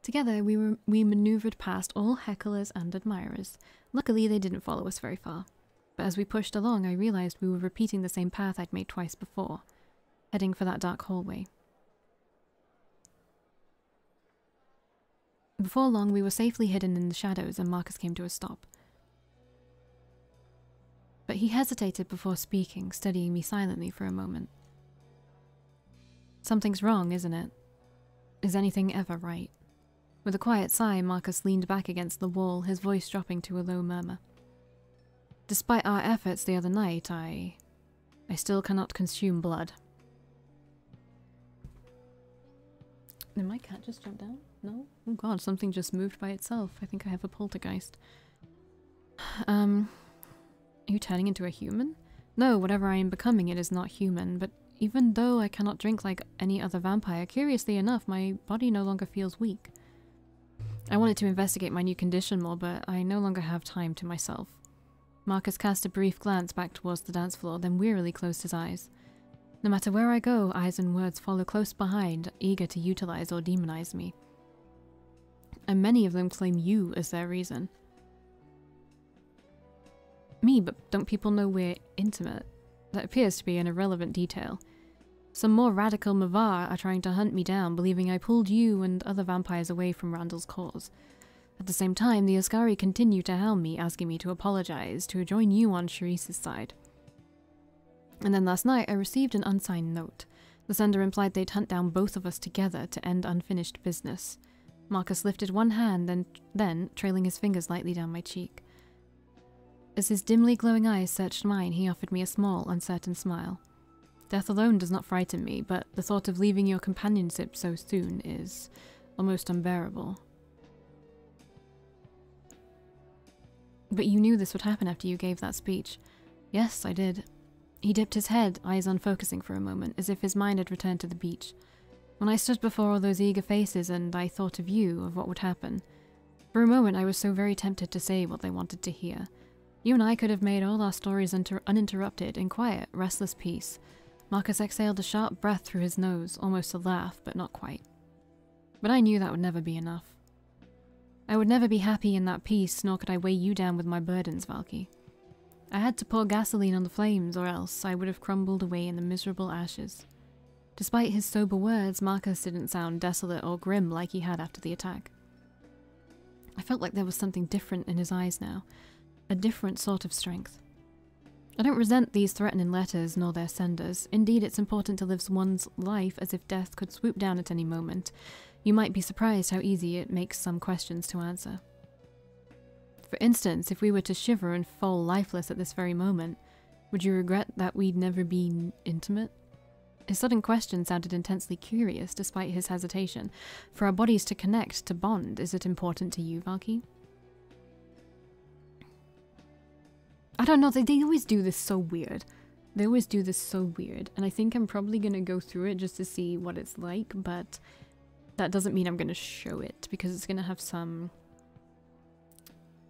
Together, we maneuvered past all hecklers and admirers. Luckily, they didn't follow us very far. But as we pushed along, I realized we were repeating the same path I'd made twice before, heading for that dark hallway. Before long, we were safely hidden in the shadows and Markus came to a stop. But he hesitated before speaking, studying me silently for a moment. Something's wrong, isn't it? Is anything ever right? With a quiet sigh, Markus leaned back against the wall, his voice dropping to a low murmur. Despite our efforts the other night, I still cannot consume blood. Did my cat just jump down? No? Oh god, something just moved by itself. I think I have a poltergeist. Are you turning into a human? No, whatever I am becoming, it is not human, but even though I cannot drink like any other vampire, curiously enough, my body no longer feels weak. I wanted to investigate my new condition more, but I no longer have time to myself. Markus cast a brief glance back towards the dance floor, then wearily closed his eyes. No matter where I go, eyes and words follow close behind, eager to utilize or demonize me. And many of them claim you as their reason. Me, but don't people know we're intimate? That appears to be an irrelevant detail. Some more radical Mavar are trying to hunt me down, believing I pulled you and other vampires away from Randall's cause. At the same time, the Ascari continue to hound me, asking me to apologize, to join you on Sharice's side. And then last night, I received an unsigned note. The sender implied they'd hunt down both of us together to end unfinished business. Markus lifted one hand, then trailing his fingers lightly down my cheek. As his dimly glowing eyes searched mine, he offered me a small, uncertain smile. Death alone does not frighten me, but the thought of leaving your companionship so soon is almost unbearable. But you knew this would happen after you gave that speech. Yes, I did. He dipped his head, eyes unfocusing for a moment, as if his mind had returned to the beach. When I stood before all those eager faces and I thought of you, of what would happen, for a moment I was so very tempted to say what they wanted to hear. You and I could have made all our stories uninterrupted in quiet, restless peace. Markus exhaled a sharp breath through his nose, almost a laugh, but not quite. But I knew that would never be enough. I would never be happy in that peace, nor could I weigh you down with my burdens, Valkii. I had to pour gasoline on the flames, or else I would have crumbled away in the miserable ashes. Despite his sober words, Markus didn't sound desolate or grim like he had after the attack. I felt like there was something different in his eyes now, a different sort of strength. I don't resent these threatening letters nor their senders. Indeed, it's important to live one's life as if death could swoop down at any moment. You might be surprised how easy it makes some questions to answer. For instance, if we were to shiver and fall lifeless at this very moment, would you regret that we'd never been intimate? His sudden question sounded intensely curious, despite his hesitation. For our bodies to connect, to bond, is it important to you, Valkii? I don't know, they always do this so weird. They always do this so weird, and I think I'm probably gonna go through it just to see what it's like, but that doesn't mean I'm gonna show it, because it's gonna have some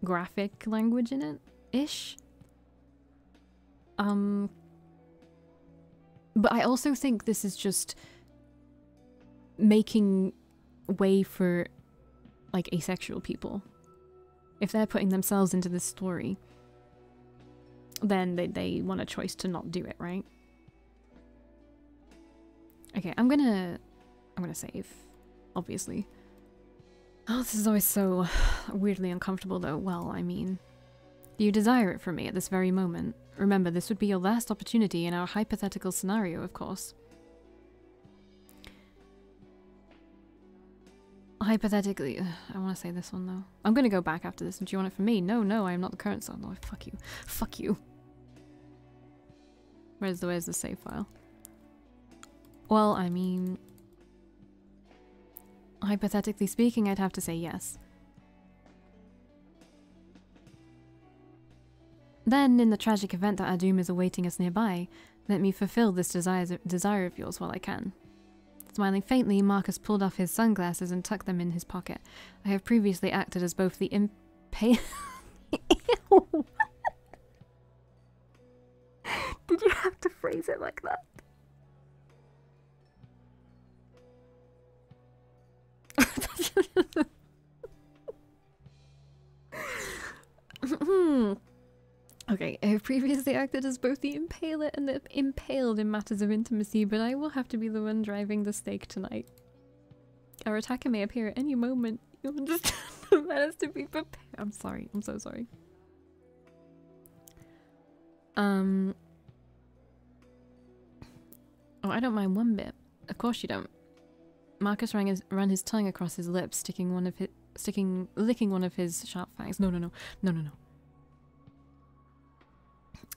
graphic language in it-ish. But I also think this is just making way for, like, asexual people. If they're putting themselves into this story, then they want a choice to not do it, right? Okay, I'm gonna save, obviously. Oh, this is always so weirdly uncomfortable though. Well, I mean, do you desire it from me at this very moment? Remember, this would be your last opportunity in our hypothetical scenario, of course. Hypothetically, I want to say this one though. I'm gonna go back after this. Do you want it from me? No, I am not the current son. No, fuck you. Fuck you. Where's the save file? Well, I mean, hypothetically speaking, I'd have to say yes. Then, in the tragic event that our doom is awaiting us nearby, let me fulfill this desire of yours while I can. Smiling faintly, Markus pulled off his sunglasses and tucked them in his pocket. I have previously acted as both the Ew. Did you have to phrase it like that? Okay, I have previously acted as both the impaler and the impaled in matters of intimacy, but I will have to be the one driving the stake tonight. Our attacker may appear at any moment. You understand? That has to be prepared. I'm sorry. I'm so sorry. Oh, I don't mind one bit. Of course you don't. Marcus ran his tongue across his lips, licking one of his sharp fangs. No.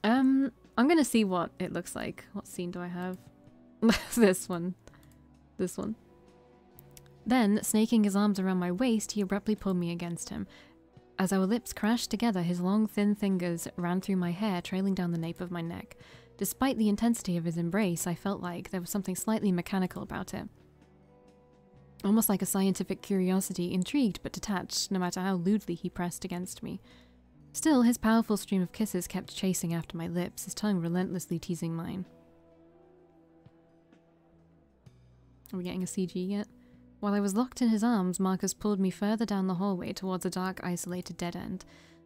I'm gonna see what it looks like. What scene do I have? This one. This one. Then, snaking his arms around my waist, he abruptly pulled me against him. As our lips crashed together, his long, thin fingers ran through my hair, trailing down the nape of my neck. Despite the intensity of his embrace, I felt like there was something slightly mechanical about it. Almost like a scientific curiosity, intrigued but detached, no matter how lewdly he pressed against me. Still, his powerful stream of kisses kept chasing after my lips, his tongue relentlessly teasing mine. Are we getting a CG yet? While I was locked in his arms, Marcus pulled me further down the hallway towards a dark, isolated dead end.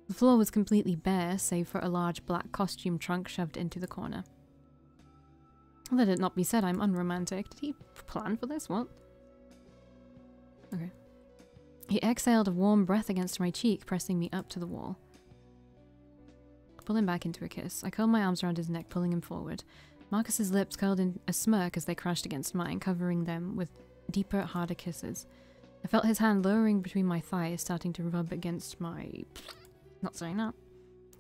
The floor was completely bare, save for a large black costume trunk shoved into the corner. Let it not be said I'm unromantic. Did he plan for this? What? Okay. He exhaled a warm breath against my cheek, pressing me up to the wall. Pull him back into a kiss. I curled my arms around his neck, pulling him forward. Marcus's lips curled in a smirk as they crashed against mine, covering them with deeper, harder kisses. I felt his hand lowering between my thighs, starting to rub against my... Not saying that.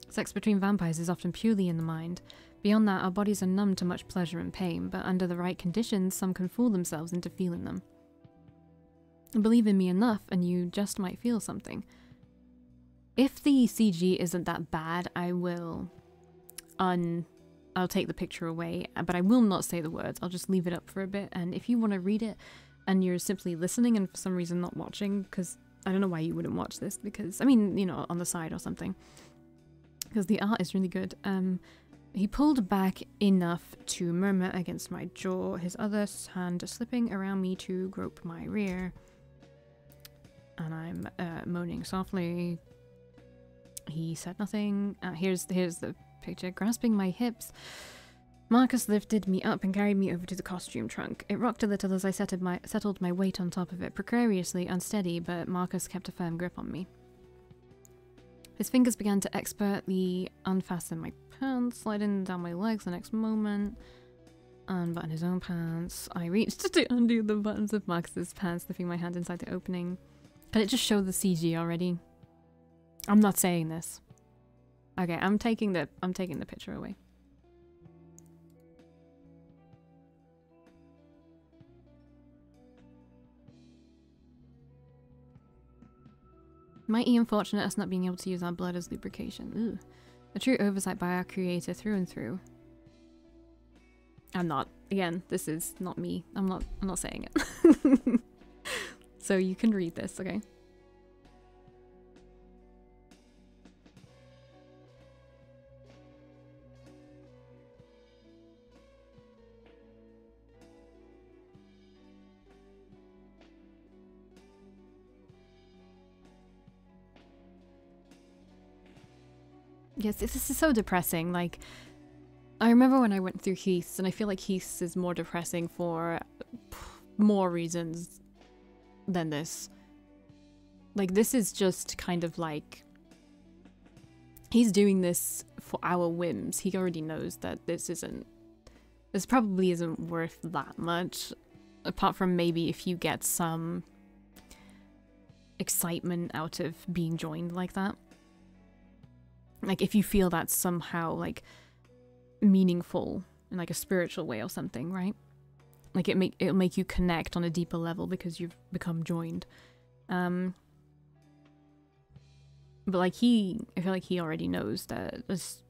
Sex between vampires is often purely in the mind. Beyond that, our bodies are numb to much pleasure and pain, but under the right conditions, some can fool themselves into feeling them. Believe in me enough, and you just might feel something. If the CG isn't that bad, I will... I'll take the picture away, but I will not say the words. I'll just leave it up for a bit, and if you want to read it, and you're simply listening and for some reason not watching, because I don't know why you wouldn't watch this, because, I mean, you know, on the side or something. Because the art is really good. He pulled back enough to murmur against my jaw, his other hand slipping around me to grope my rear. And I'm moaning softly. He said nothing. Here's the picture. Grasping my hips, Marcus lifted me up and carried me over to the costume trunk. It rocked a little as I settled my weight on top of it, precariously unsteady, but Marcus kept a firm grip on me. His fingers began to expertly unfasten my pants, sliding down my legs the next moment. Unbutton his own pants. I reached to undo the buttons of Marcus's pants, slipping my hand inside the opening. Can it just show the CG already? I'm not saying this. Okay, I'm taking the picture away. Mighty unfortunate us not being able to use our blood as lubrication. Ooh. A true oversight by our creator through and through. I'm not. Again, this is not me. I'm not saying it. So you can read this, okay? Yes, this is so depressing. Like, I remember when I went through Heath's, and I feel like Heath's is more depressing for more reasons than this. Like, this is just kind of like... He's doing this for our whims. He already knows that this probably isn't worth that much. Apart from maybe if you get some excitement out of being joined like that. Like, if you feel that's somehow, like, meaningful in, like, a spiritual way or something, right? Like, it'll make you connect on a deeper level because you've become joined. But, like, I feel like he already knows that there's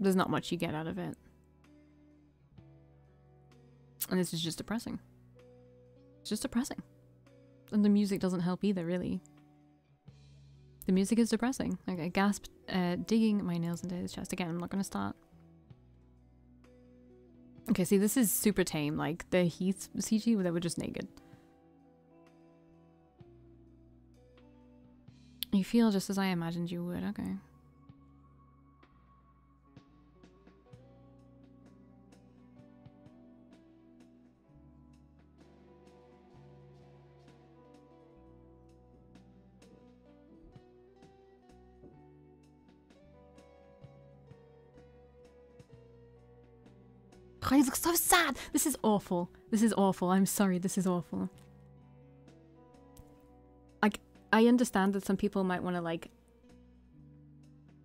not much you get out of it. And this is just depressing. It's just depressing. And the music doesn't help either, really. The music is depressing. Like, I gasped, digging my nails into his chest. Again, I'm not going to start. Okay, see, this is super tame. Like, the Heath CG, they were just naked. You feel just as I imagined you would. Okay. God, he looks so sad. This is awful. This is awful. I'm sorry. This is awful. Like, I understand that some people might want to like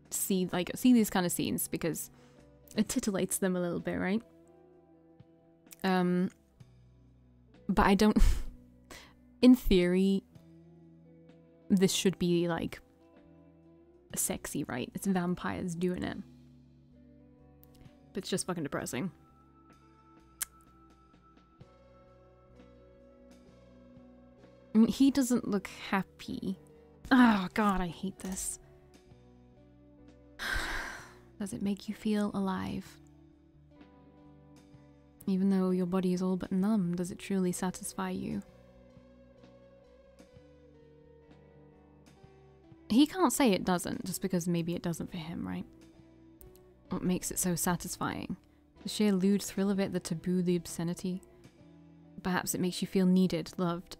see these kind of scenes because it titillates them a little bit, right? But I don't. In theory, this should be like sexy, right? It's vampires doing it. But it's just fucking depressing. I mean, he doesn't look happy. Oh god, I hate this. Does it make you feel alive? Even though your body is all but numb, does it truly satisfy you? He can't say it doesn't, just because maybe it doesn't for him, right? What makes it so satisfying? The sheer lewd thrill of it, the taboo, the obscenity. Perhaps it makes you feel needed, loved.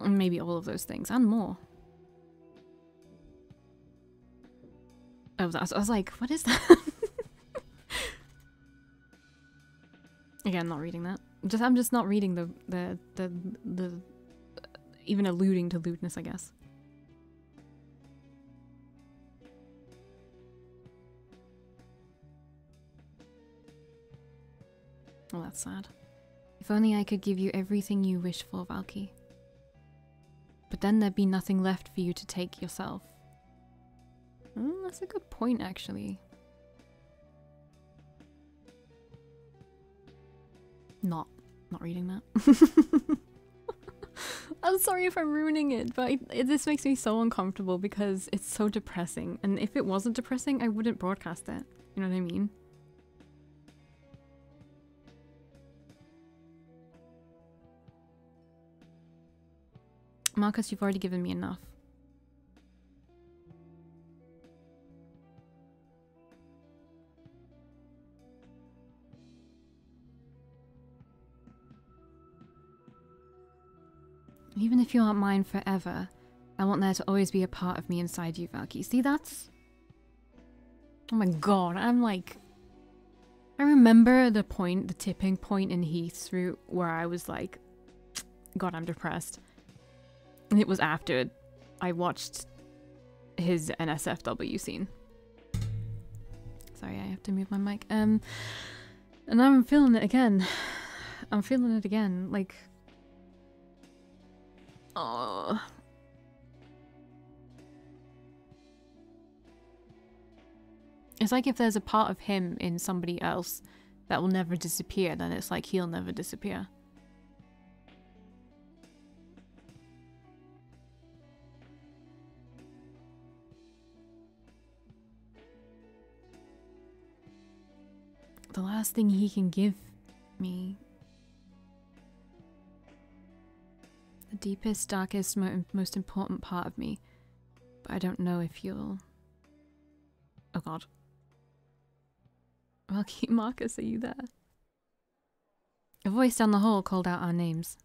Maybe all of those things, and more. I was like, what is that? Again, I'm not reading that. I'm just not reading the even alluding to lewdness, I guess. Oh, that's sad. If only I could give you everything you wish for, Valkii. But then there'd be nothing left for you to take yourself. That's a good point, actually. Not reading that. I'm sorry if I'm ruining it, but this makes me so uncomfortable because it's so depressing. And if it wasn't depressing, I wouldn't broadcast it. You know what I mean? Markus, you've already given me enough. Even if you aren't mine forever, I want there to always be a part of me inside you, Valkii. See, that's... Oh my god, I'm like... I remember the tipping point in Heath's route where I was like, God, I'm depressed. And it was after I watched his NSFW scene. Sorry, I have to move my mic. And now I'm feeling it again. I'm feeling it again, like... Oh. It's like if there's a part of him in somebody else that will never disappear, then it's like he'll never disappear. The last thing he can give me. The deepest, darkest, most important part of me. But I don't know if you'll... Oh god. Valkii, Markus, are you there? A voice down the hall called out our names.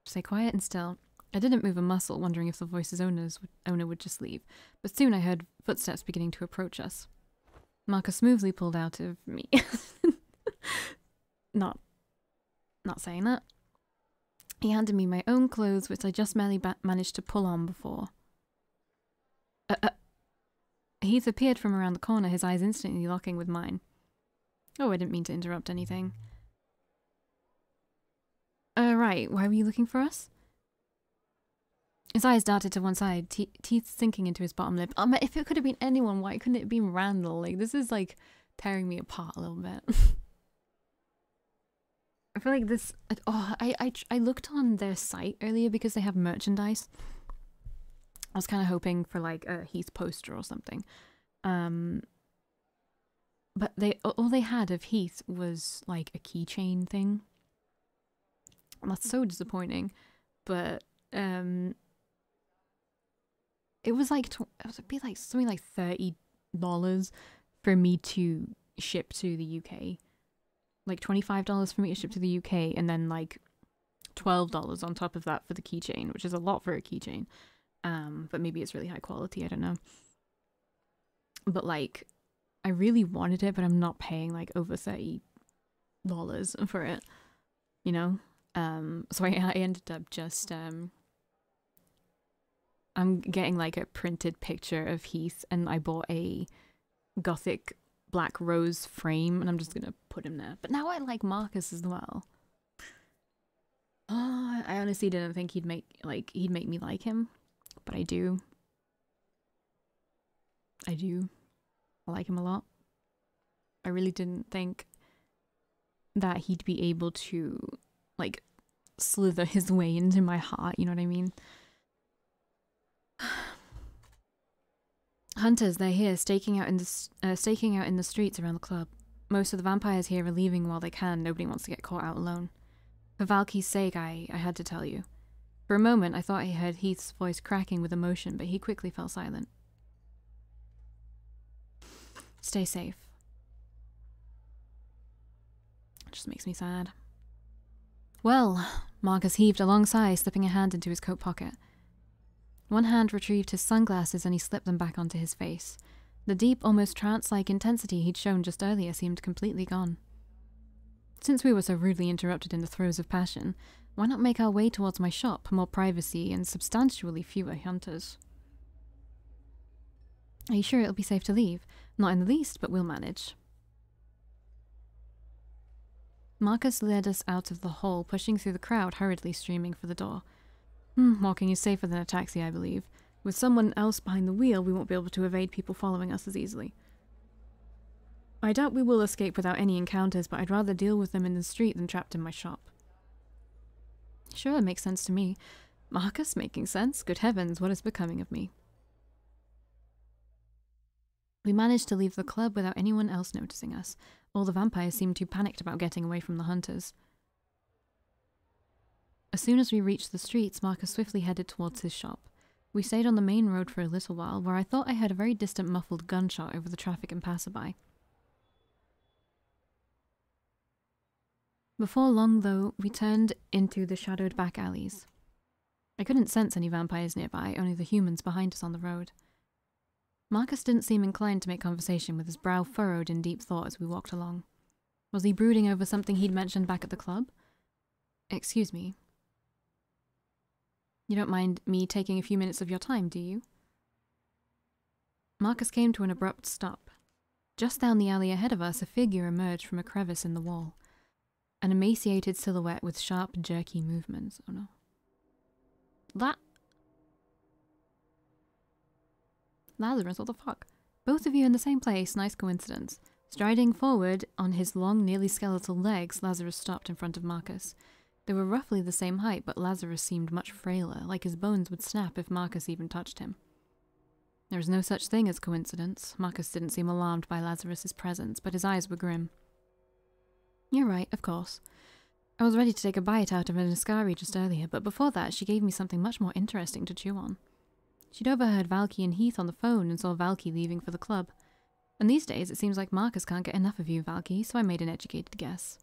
Stay quiet and still. I didn't move a muscle, wondering if the voice's owner would just leave. But soon I heard footsteps beginning to approach us. Markus smoothly pulled out of me. Not saying that. He handed me my own clothes, which I just barely managed to pull on before. Heath appeared from around the corner, his eyes instantly locking with mine. Oh, I didn't mean to interrupt anything. Right, why were you looking for us? His eyes darted to one side, teeth sinking into his bottom lip. If it could have been anyone, why couldn't it have been Randall? Like, this is, like, tearing me apart a little bit. I feel like this... Oh, I looked on their site earlier because they have merchandise. I was kind of hoping for, like, a Heath poster or something. But all they had of Heath was, like, a keychain thing. And that's so disappointing. But, it was like... It would be like something like $30 for me to ship to the UK. Like $25 for me to ship to the UK, and then like $12 on top of that for the keychain, which is a lot for a keychain. But maybe it's really high quality, I don't know. But like, I really wanted it, but I'm not paying like over $30 for it, you know? So I ended up just, I'm getting like a printed picture of Heath, and I bought a gothic black rose frame, and I'm just gonna put him there. But now I like Marcus as well. Oh, I honestly didn't think he'd make me like him, but I do. I like him a lot. I really didn't think that he'd be able to like slither his way into my heart, you know what I mean? Hunters, they're here, staking out in the streets around the club. Most of the vampires here are leaving while they can. Nobody wants to get caught out alone. For Valkie's sake, I had to tell you. For a moment, I thought I heard Heath's voice cracking with emotion, but he quickly fell silent. Stay safe. It just makes me sad. Well, Marcus heaved a long sigh, slipping a hand into his coat pocket. One hand retrieved his sunglasses and he slipped them back onto his face. The deep, almost trance-like intensity he'd shown just earlier seemed completely gone. Since we were so rudely interrupted in the throes of passion, why not make our way towards my shop, more privacy and substantially fewer hunters? Are you sure it'll be safe to leave? Not in the least, but we'll manage. Marcus led us out of the hall, pushing through the crowd hurriedly streaming for the door. Walking is safer than a taxi, I believe. With someone else behind the wheel, we won't be able to evade people following us as easily. I doubt we will escape without any encounters, but I'd rather deal with them in the street than trapped in my shop. Sure, it makes sense to me. Marcus making sense? Good heavens, what is becoming of me? We managed to leave the club without anyone else noticing us. All the vampires seemed too panicked about getting away from the hunters. As soon as we reached the streets, Marcus swiftly headed towards his shop. We stayed on the main road for a little while, where I thought I heard a very distant muffled gunshot over the traffic and passerby. Before long, though, we turned into the shadowed back alleys. I couldn't sense any vampires nearby, only the humans behind us on the road. Marcus didn't seem inclined to make conversation, with his brow furrowed in deep thought as we walked along. Was he brooding over something he'd mentioned back at the club? Excuse me. You don't mind me taking a few minutes of your time, do you? Marcus came to an abrupt stop. Just down the alley ahead of us, a figure emerged from a crevice in the wall. An emaciated silhouette with sharp, jerky movements. Oh no. Lazarus, what the fuck? Both of you in the same place, nice coincidence. Striding forward on his long, nearly skeletal legs, Lazarus stopped in front of Marcus. They were roughly the same height, but Lazarus seemed much frailer, like his bones would snap if Marcus even touched him. There was no such thing as coincidence. Marcus didn't seem alarmed by Lazarus's presence, but his eyes were grim. You're right, of course. I was ready to take a bite out of an Ascari just earlier, but before that she gave me something much more interesting to chew on. She'd overheard Valkii and Heath on the phone and saw Valkii leaving for the club. And these days it seems like Marcus can't get enough of you, Valkii, so I made an educated guess.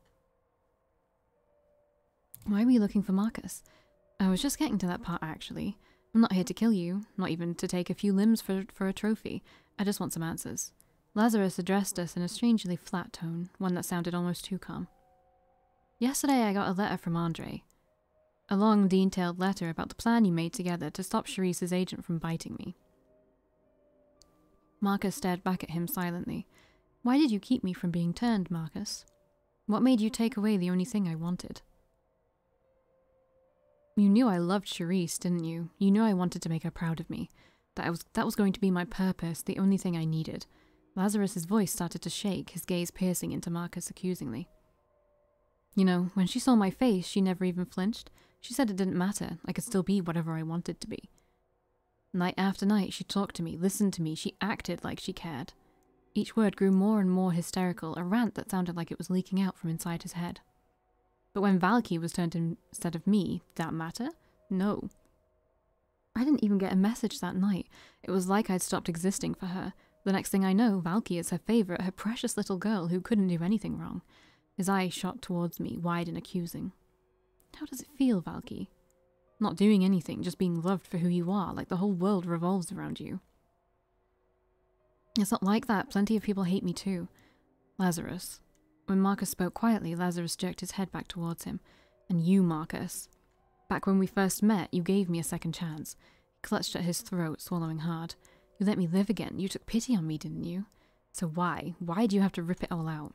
Why were you looking for Marcus? I was just getting to that part, actually. I'm not here to kill you, not even to take a few limbs for a trophy. I just want some answers. Lazarus addressed us in a strangely flat tone, one that sounded almost too calm. Yesterday I got a letter from Andre. A long, detailed letter about the plan you made together to stop Charisse's agent from biting me. Marcus stared back at him silently. Why did you keep me from being turned, Marcus? What made you take away the only thing I wanted? You knew I loved Charisse, didn't you? You knew I wanted to make her proud of me. That was going to be my purpose, the only thing I needed. Lazarus's voice started to shake, his gaze piercing into Marcus accusingly. You know, when she saw my face, she never even flinched. She said it didn't matter. I could still be whatever I wanted to be. Night after night, she talked to me, listened to me, she acted like she cared. Each word grew more and more hysterical, a rant that sounded like it was leaking out from inside his head. But when Valkii was turned instead of me, did that matter? No. I didn't even get a message that night. It was like I'd stopped existing for her. The next thing I know, Valkii is her favourite, her precious little girl who couldn't do anything wrong. His eyes shot towards me, wide and accusing. How does it feel, Valkii? Not doing anything, just being loved for who you are, like the whole world revolves around you. It's not like that. Plenty of people hate me too. Lazarus. When Marcus spoke quietly, Lazarus jerked his head back towards him. And you, Marcus. Back when we first met, you gave me a second chance. He clutched at his throat, swallowing hard. You let me live again. You took pity on me, didn't you? So why? Why do you have to rip it all out?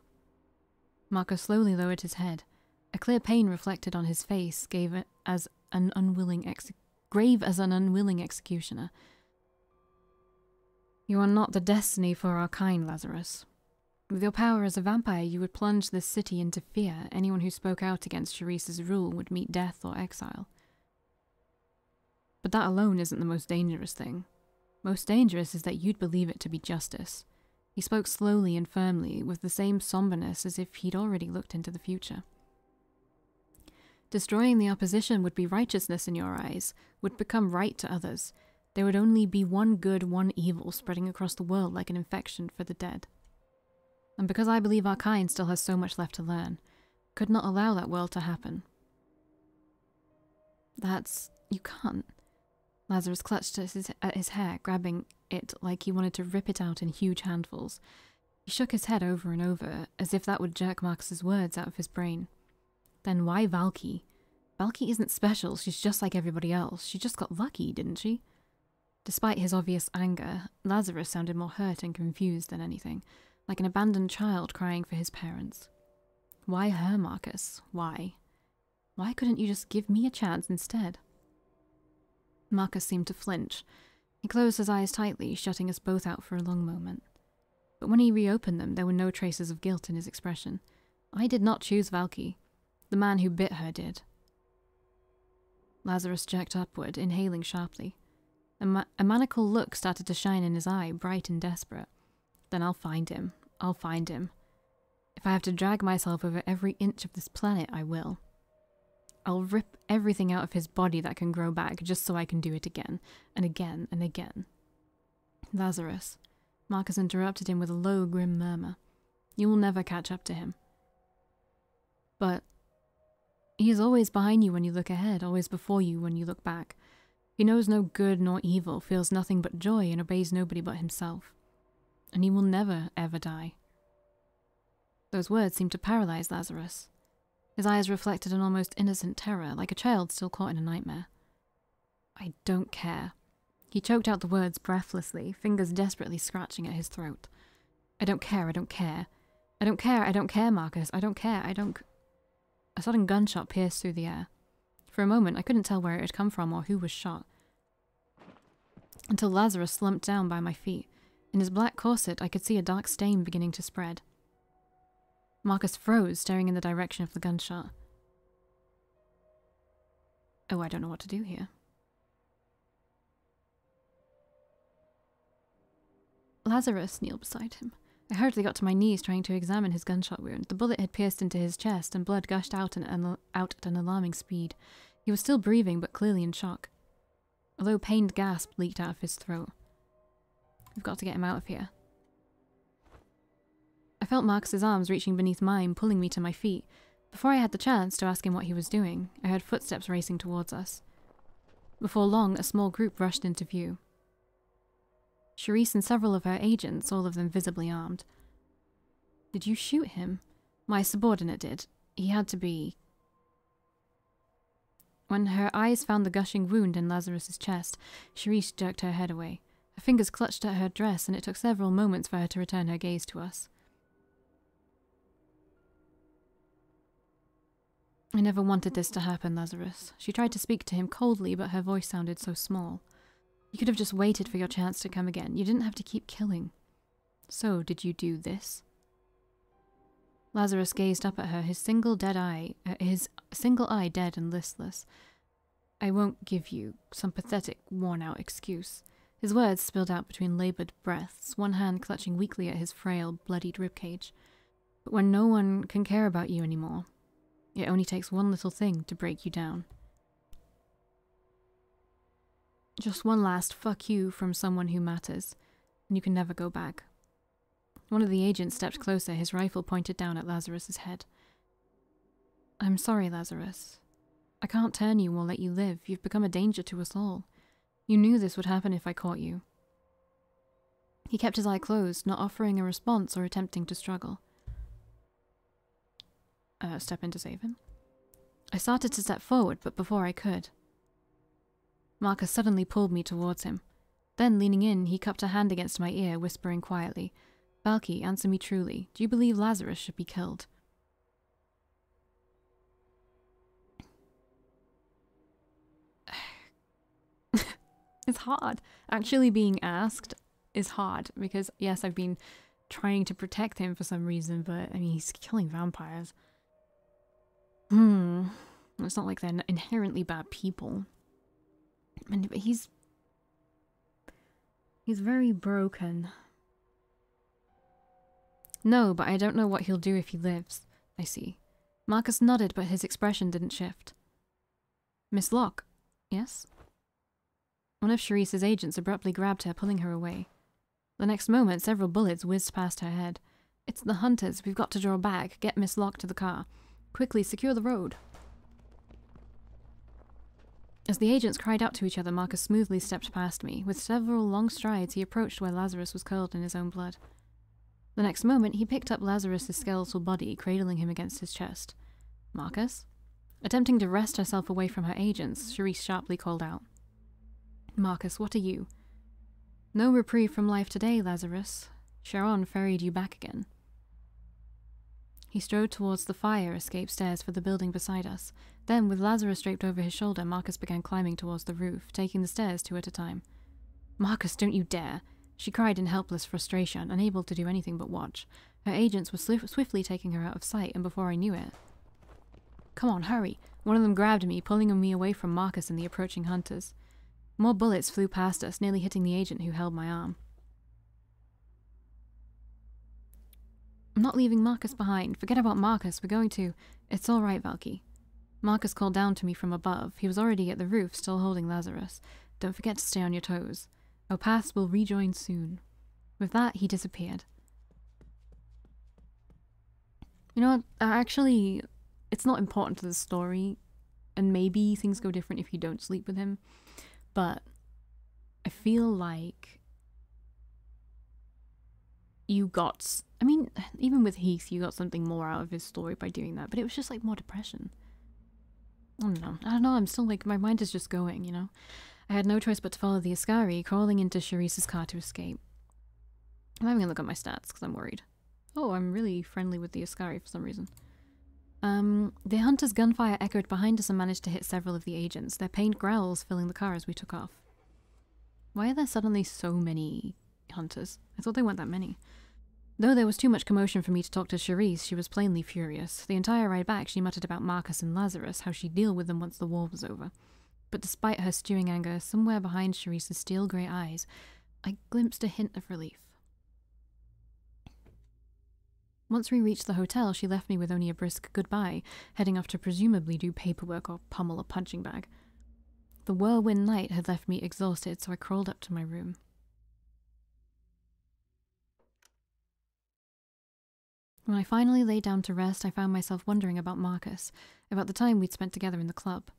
Marcus slowly lowered his head. A clear pain reflected on his face, grave as an unwilling executioner. You are not the destiny for our kind, Lazarus. With your power as a vampire, you would plunge this city into fear. Anyone who spoke out against Sharice's rule would meet death or exile. But that alone isn't the most dangerous thing. Most dangerous is that you'd believe it to be justice. He spoke slowly and firmly, with the same somberness as if he'd already looked into the future. Destroying the opposition would be righteousness in your eyes, would become right to others. There would only be one good, one evil, spreading across the world like an infection for the dead. And because I believe our kind still has so much left to learn, could not allow that world to happen. You can't. Lazarus clutched at his hair, grabbing it like he wanted to rip it out in huge handfuls. He shook his head over and over, as if that would jerk Marcus's words out of his brain. Then why Valkii? Valkii isn't special, she's just like everybody else. She just got lucky, didn't she? Despite his obvious anger, Lazarus sounded more hurt and confused than anything, like an abandoned child crying for his parents. Why her, Marcus? Why? Why couldn't you just give me a chance instead? Marcus seemed to flinch. He closed his eyes tightly, shutting us both out for a long moment. But when he reopened them, there were no traces of guilt in his expression. I did not choose Valkii. The man who bit her did. Lazarus jerked upward, inhaling sharply. A maniacal look started to shine in his eye, bright and desperate. Then I'll find him. I'll find him. If I have to drag myself over every inch of this planet, I will. I'll rip everything out of his body that can grow back just so I can do it again, and again, and again. Lazarus. Marcus interrupted him with a low, grim murmur. You will never catch up to him. But he is always behind you when you look ahead, always before you when you look back. He knows no good nor evil, feels nothing but joy, and obeys nobody but himself. And he will never, ever die. Those words seemed to paralyze Lazarus. His eyes reflected an almost innocent terror, like a child still caught in a nightmare. I don't care. He choked out the words breathlessly, fingers desperately scratching at his throat. I don't care, I don't care. I don't care, I don't care, Marcus. I don't care, I don't... A sudden gunshot pierced through the air. For a moment, I couldn't tell where it had come from or who was shot. Until Lazarus slumped down by my feet. In his black corset, I could see a dark stain beginning to spread. Marcus froze, staring in the direction of the gunshot. Oh, I don't know what to do here. Lazarus kneeled beside him. I hurriedly got to my knees, trying to examine his gunshot wound. The bullet had pierced into his chest, and blood gushed out at an alarming speed. He was still breathing, but clearly in shock. A low, pained gasp leaked out of his throat. We've got to get him out of here. I felt Marcus's arms reaching beneath mine, pulling me to my feet. Before I had the chance to ask him what he was doing, I heard footsteps racing towards us. Before long, a small group rushed into view. Sharice and several of her agents, all of them visibly armed. Did you shoot him? My subordinate did. He had to be... When her eyes found the gushing wound in Lazarus's chest, Sharice jerked her head away. Her fingers clutched at her dress, and it took several moments for her to return her gaze to us. I never wanted this to happen, Lazarus. She tried to speak to him coldly, but her voice sounded so small. You could have just waited for your chance to come again. You didn't have to keep killing. So, did you do this? Lazarus gazed up at her, his single eye dead and listless. I won't give you some pathetic, worn-out excuse. His words spilled out between laboured breaths, one hand clutching weakly at his frail, bloodied ribcage. But when no one can care about you anymore, it only takes one little thing to break you down. Just one last fuck you from someone who matters, and you can never go back. One of the agents stepped closer, his rifle pointed down at Lazarus's head. I'm sorry, Lazarus. I can't turn you or let you live. You've become a danger to us all. You knew this would happen if I caught you. He kept his eye closed, not offering a response or attempting to struggle. Step in to save him. I started to step forward, but before I could, Marcus suddenly pulled me towards him. Then, leaning in, he cupped a hand against my ear, whispering quietly, "Valkii, answer me truly. Do you believe Lazarus should be killed?" It's hard. Actually being asked is hard, because yes, I've been trying to protect him for some reason, but I mean, he's killing vampires. It's not like they're inherently bad people. But he's very broken. No, but I don't know what he'll do if he lives. I see. Marcus nodded, but his expression didn't shift. Miss Locke? Yes? One of Charisse's agents abruptly grabbed her, pulling her away. The next moment, several bullets whizzed past her head. "It's the hunters. We've got to draw back. Get Miss Locke to the car. Quickly, secure the road." As the agents cried out to each other, Marcus smoothly stepped past me. With several long strides, he approached where Lazarus was curled in his own blood. The next moment, he picked up Lazarus's skeletal body, cradling him against his chest. "Marcus?" Attempting to wrest herself away from her agents, Charisse sharply called out. "Marcus, what are you?" "No reprieve from life today, Lazarus. Charon ferried you back again." He strode towards the fire escape stairs for the building beside us. Then, with Lazarus draped over his shoulder, Marcus began climbing towards the roof, taking the stairs 2 at a time. "Marcus, don't you dare!" She cried in helpless frustration, unable to do anything but watch. Her agents were swiftly taking her out of sight, and before I knew it... "Come on, hurry!" One of them grabbed me, pulling me away from Marcus and the approaching hunters. More bullets flew past us, nearly hitting the agent who held my arm. "I'm not leaving Marcus behind. Forget about Marcus. We're going to..." "It's all right, Valkii." Marcus called down to me from above. He was already at the roof, still holding Lazarus. "Don't forget to stay on your toes. Our paths will rejoin soon." With that, he disappeared. You know what? Actually, it's not important to the story, and maybe things go different if you don't sleep with him, but I feel like you got... I mean, even with Heath, you got something more out of his story by doing that, but it was just like more depression. I don't know, I'm still like, my mind is just going, you know? I had no choice but to follow the Ascari, crawling into Charisse's car to escape. I'm having a look at my stats, because I'm worried. Oh, I'm really friendly with the Ascari for some reason. The hunter's gunfire echoed behind us and managed to hit several of the agents, their pained growls filling the car as we took off. Why are there suddenly so many hunters? I thought there weren't that many. Though there was too much commotion for me to talk to Charisse, she was plainly furious. The entire ride back, she muttered about Marcus and Lazarus, how she'd deal with them once the war was over. But despite her stewing anger, somewhere behind Charisse's steel grey eyes, I glimpsed a hint of relief. Once we reached the hotel, she left me with only a brisk goodbye, heading off to presumably do paperwork or pummel a punching bag. The whirlwind night had left me exhausted, so I crawled up to my room. When I finally lay down to rest, I found myself wondering about Marcus, about the time we'd spent together in the club.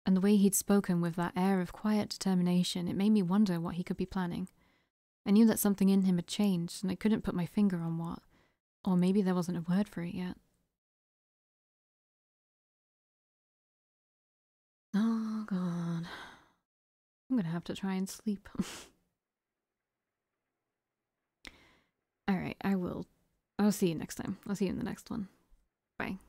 And the way he'd spoken with that air of quiet determination, it made me wonder what he could be planning. I knew that something in him had changed, and I couldn't put my finger on what. Or maybe there wasn't a word for it yet. Oh god. I'm gonna have to try and sleep. Alright, I'll see you next time. I'll see you in the next one. Bye.